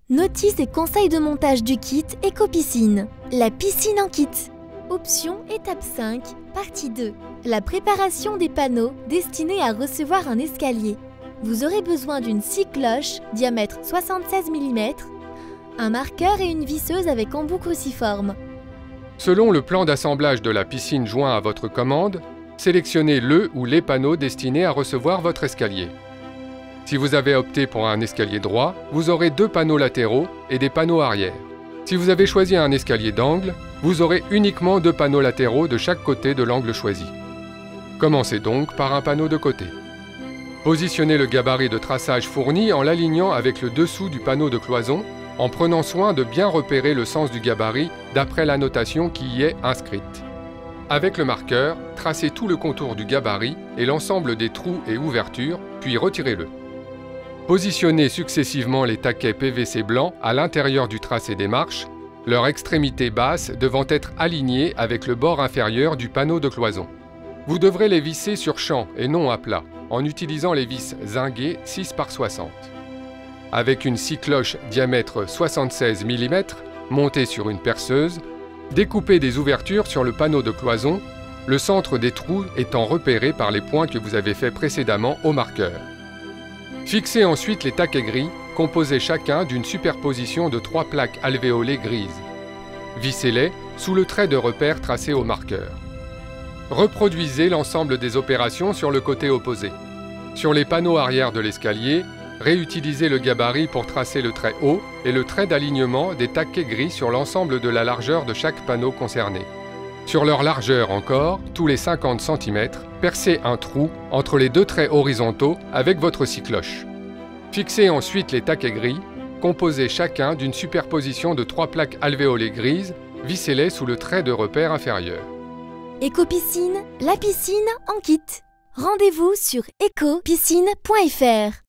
Notice et conseils de montage du kit Éco-Piscine. La piscine en kit. Option étape 5, partie 2. La préparation des panneaux destinés à recevoir un escalier. Vous aurez besoin d'une scie cloche, diamètre 76 mm, un marqueur et une visseuse avec embout cruciforme. Selon le plan d'assemblage de la piscine joint à votre commande, sélectionnez le ou les panneaux destinés à recevoir votre escalier. Si vous avez opté pour un escalier droit, vous aurez 2 panneaux latéraux et des panneaux arrière. Si vous avez choisi un escalier d'angle, vous aurez uniquement 2 panneaux latéraux de chaque côté de l'angle choisi. Commencez donc par un panneau de côté. Positionnez le gabarit de traçage fourni en l'alignant avec le dessous du panneau de cloison, en prenant soin de bien repérer le sens du gabarit d'après la notation qui y est inscrite. Avec le marqueur, tracez tout le contour du gabarit et l'ensemble des trous et ouvertures, puis retirez-le. Positionnez successivement les taquets PVC blancs à l'intérieur du tracé des marches, leur extrémité basse devant être alignée avec le bord inférieur du panneau de cloison. Vous devrez les visser sur champ et non à plat, en utilisant les vis zinguées 6 par 60. Avec une scie cloche diamètre 76 mm montée sur une perceuse, découpez des ouvertures sur le panneau de cloison, le centre des trous étant repéré par les points que vous avez faits précédemment au marqueur. Fixez ensuite les taquets gris, composés chacun d'une superposition de 3 plaques alvéolées grises. Vissez-les sous le trait de repère tracé au marqueur. Reproduisez l'ensemble des opérations sur le côté opposé. Sur les panneaux arrière de l'escalier, réutilisez le gabarit pour tracer le trait haut et le trait d'alignement des taquets gris sur l'ensemble de la largeur de chaque panneau concerné. Sur leur largeur encore, tous les 50 cm, percez un trou entre les 2 traits horizontaux avec votre scie cloche. Fixez ensuite les taquets gris, composés chacun d'une superposition de 3 plaques alvéolées grises, vissez-les sous le trait de repère inférieur. Éco-Piscine, la piscine en kit. Rendez-vous sur ecopiscine.fr.